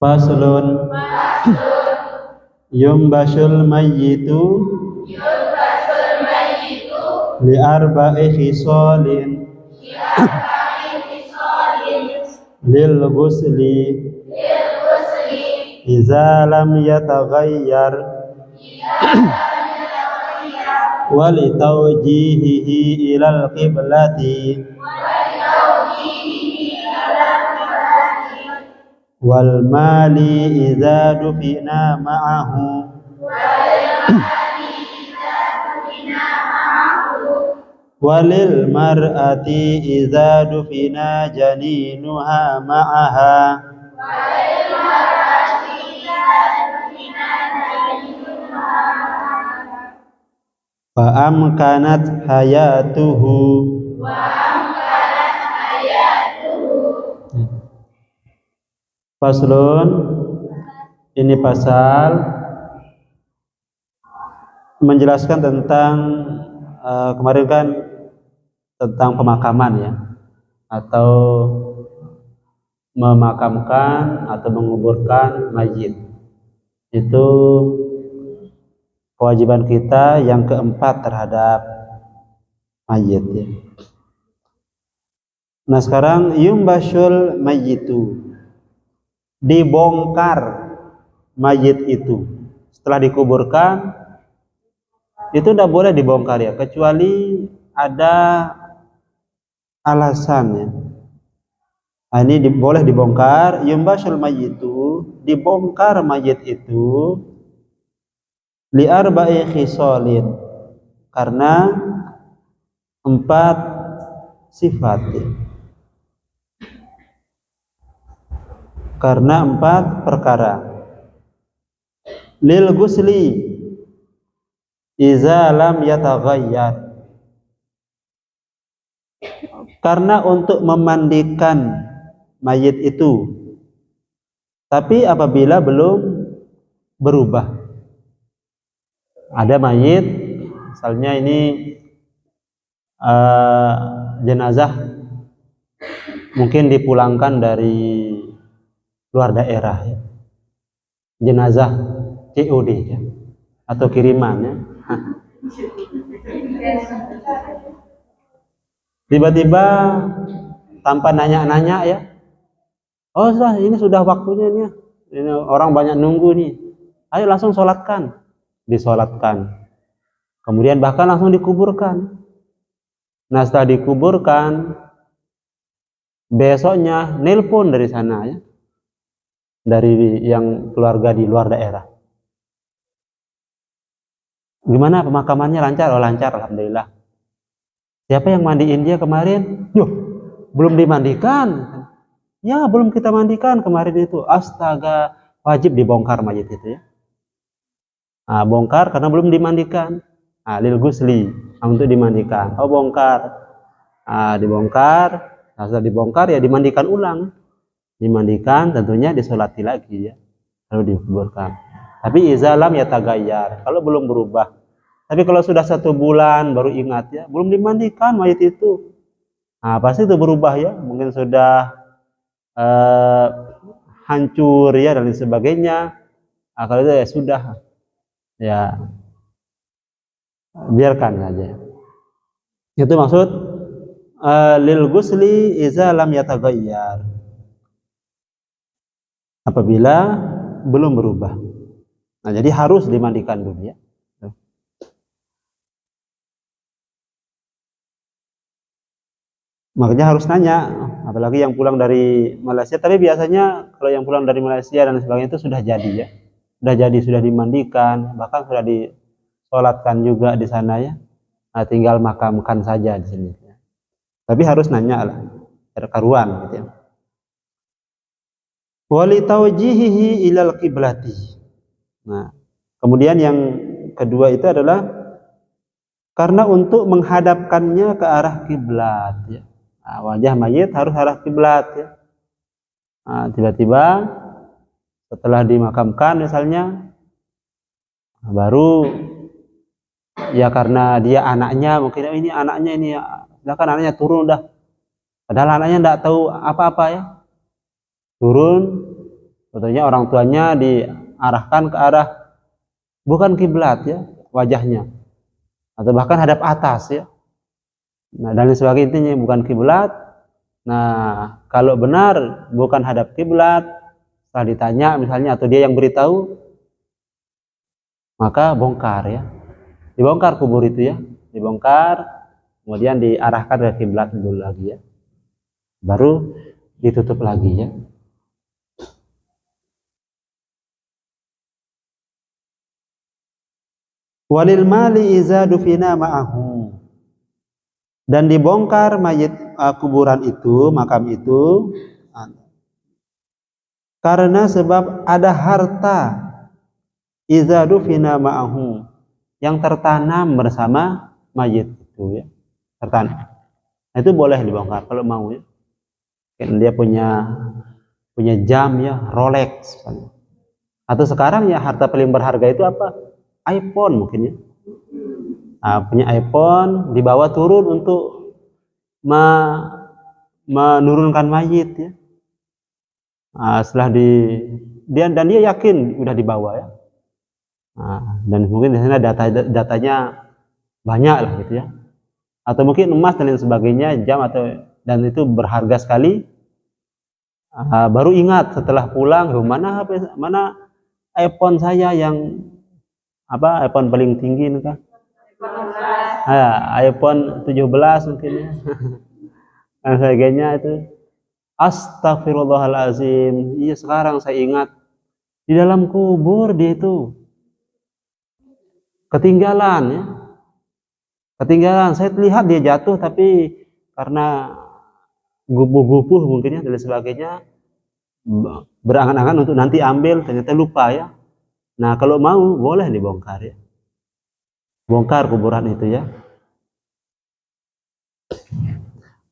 Faslun yumbashul mayyitu li arba'i khisalin lil ghusli iza lam yataghayyar wa li tawjihihi ilal qiblati wal mali iza dufina ma'ahu walil mar'ati iza dufina janinuha ma'aha fa amkanat hayatuhu. Faslun, ini pasal menjelaskan tentang kemarin kan tentang pemakaman ya, atau memakamkan atau menguburkan mayit. Itu kewajiban kita yang keempat terhadap mayit ya. Nah sekarang yumbashul mayyitu, dibongkar mayit itu setelah dikuburkan. Itu tidak boleh dibongkar ya, kecuali ada alasannya. Ini boleh dibongkar. Yumbashul mayyitu, dibongkar mayit itu li arba'i khisalin, karena 4 sifat ya. Karena 4 perkara. Lil ghusli iza lam yataghayyar, karena untuk memandikan mayit itu, tapi apabila belum berubah. Ada mayit misalnya ini jenazah mungkin dipulangkan dari luar daerah ya. Jenazah COD ya, atau kiriman ya. Tiba-tiba tanpa nanya-nanya ya, oh sudah, ini sudah waktunya nih, ini orang banyak nunggu nih, ayo langsung sholatkan. Disolatkan, kemudian bahkan langsung dikuburkan. Nah setelah dikuburkan, besoknya nelpon dari sana ya, dari yang keluarga di luar daerah, gimana pemakamannya, lancar? Oh lancar, alhamdulillah. Siapa yang mandiin dia kemarin? Yuh, belum dimandikan. Ya belum kita mandikan kemarin itu. Astaga, wajib dibongkar mayit itu ya. Nah, bongkar karena belum dimandikan. Nah, lil ghusli, untuk dimandikan. Oh bongkar. Nah, dibongkar. Nah, setelah dibongkar ya dimandikan ulang. Dimandikan, tentunya disolati lagi ya, lalu dikuburkan. Tapi iza lam yataghayyar, kalau belum berubah. Tapi kalau sudah 1 bulan baru ingat ya, belum dimandikan mayit itu, nah pasti itu berubah ya, mungkin sudah hancur ya dan lain sebagainya. Nah, kalau itu ya sudah ya, biarkan saja. Itu maksud lil ghusli iza lam yataghayyar, apabila belum berubah. Nah jadi harus dimandikan dulu ya. Makanya harus nanya, apalagi yang pulang dari Malaysia. Tapi biasanya kalau yang pulang dari Malaysia dan sebagainya itu sudah jadi ya, sudah dimandikan, bahkan sudah disolatkan juga di sana ya. Nah, tinggal makamkan saja di sini ya. Tapi harus nanya lah, karuan gitu ya. Wali tawjihihi ilal qiblati. Nah, kemudian yang kedua itu adalah karena untuk menghadapkannya ke arah kiblat ya. Nah, wajah mayit harus arah kiblat ya. Nah, tiba-tiba setelah dimakamkan misalnya, baru ya karena dia anaknya, mungkin ini anaknya ini ya, silakan anaknya turun dah. Padahal anaknya tidak tahu apa-apa ya. Turun, Contohnya orang tuanya diarahkan ke arah bukan kiblat ya, wajahnya, atau bahkan hadap atas ya. Nah, dan sebagainya, intinya bukan kiblat. Nah, kalau benar bukan hadap kiblat, setelah ditanya misalnya atau dia yang beritahu, maka bongkar ya. Dibongkar kubur itu ya, dibongkar, kemudian diarahkan ke kiblat dulu lagi ya. Baru ditutup lagi ya. Walil mali iza dufina ma'ahu. Dan dibongkar mayit kuburan itu, makam itu, karena sebab ada harta iza dufina ma'ahu yang tertanam bersama mayit itu ya, tertanam. Nah, itu boleh dibongkar kalau mau ya. Dia punya jam ya, Rolex. Atau sekarang ya harta paling berharga itu apa? iPhone mungkin ya. Nah, punya iPhone dibawa turun untuk menurunkan mayit ya. Nah, setelah dia yakin udah dibawa ya. Nah, dan mungkin di sana datanya banyak lah gitu ya. Atau mungkin emas dan lain sebagainya, jam dan itu berharga sekali. Baru ingat setelah pulang, mana iPhone saya yang iPhone paling tinggi nih kan? iPhone 17 mungkin ya. Dan sebagainya itu. Astagfirullahalazim. Iya, sekarang saya ingat di dalam kubur dia itu ketinggalan ya. Ketinggalan. Saya lihat dia jatuh tapi karena gubuh-gubuh mungkin ya dan sebagainya, berangan-angan untuk nanti ambil, ternyata lupa ya. Nah, kalau mau boleh dibongkar ya. Bongkar kuburan itu ya.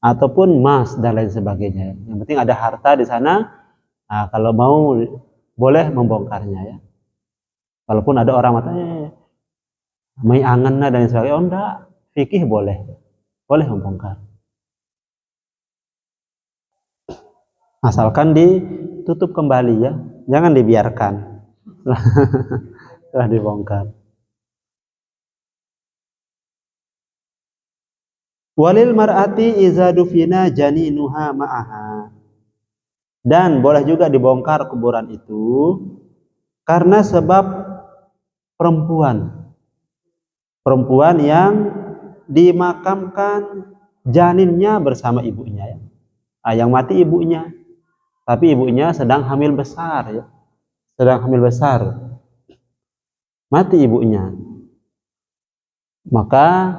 Ataupun emas dan lain sebagainya. Yang penting ada harta di sana. Nah, kalau mau boleh membongkarnya ya. Walaupun ada orang matanya may angen dan lain sebagainya, oh enggak, fikih boleh membongkar. Asalkan ditutup kembali ya, jangan dibiarkan setelah dibongkar. Walil mar'ati iza dufina janinuha ma'aha. Dan boleh juga dibongkar kuburan itu karena sebab perempuan yang dimakamkan janinnya bersama ibunya ya. Yang mati ibunya, tapi ibunya sedang hamil besar ya. Mati ibunya. Maka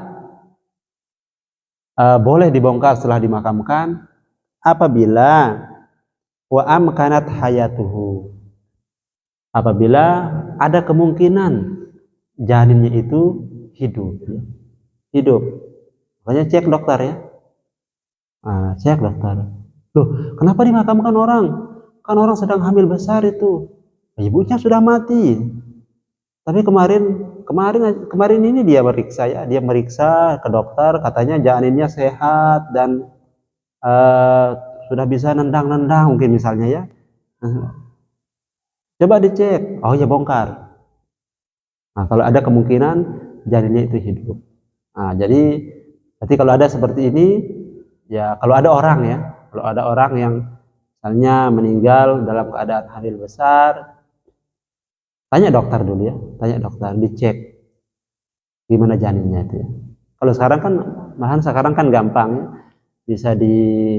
boleh dibongkar setelah dimakamkan apabila wa amkanat hayatuhu. Apabila ada kemungkinan janinnya itu hidup. Makanya cek dokter ya. Cek dokter. Loh, kenapa dimakamkan orang? Kan orang sedang hamil besar itu. Ibunya sudah mati. Tapi kemarin ini dia meriksa ke dokter, katanya janinnya sehat dan sudah bisa nendang mungkin misalnya ya. Coba dicek, oh ya bongkar. Nah, kalau ada kemungkinan janinnya itu hidup. Nah, jadi kalau ada seperti ini, ya kalau ada orang yang misalnya meninggal dalam keadaan hamil besar, tanya dokter dulu ya, dicek gimana janinnya itu ya. Kalau sekarang kan gampang ya, bisa di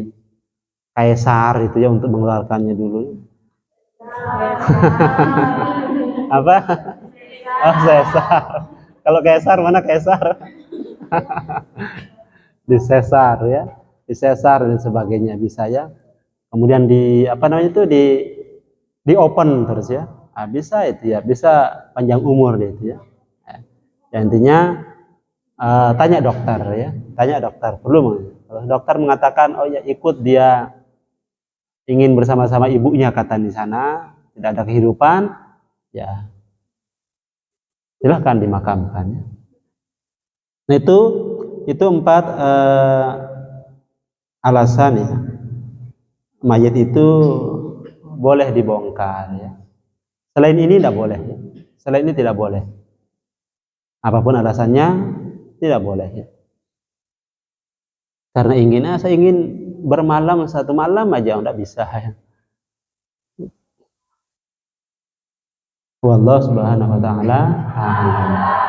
kaisar itu ya untuk mengeluarkannya dulu. Apa? Oh, sesar. Kalau kaisar mana kaisar? Disesar ya, disesar dan sebagainya bisa ya. Kemudian di open terus ya. Bisa itu ya, bisa panjang umur dia itu ya. Ya, intinya tanya dokter perlu. Kalau dokter mengatakan oh ya ikut, dia ingin bersama-sama ibunya kata di sana, tidak ada kehidupan, ya silahkan dimakamkan ya. Nah, itu 4 alasan ya mayat itu boleh dibongkar ya. Selain ini tidak boleh ya. Selain ini tidak boleh. Apapun alasannya tidak boleh ya. Karena saya ingin bermalam 1 malam aja tidak bisa ya. Wallahu subhanahu wa ta'ala a'lam.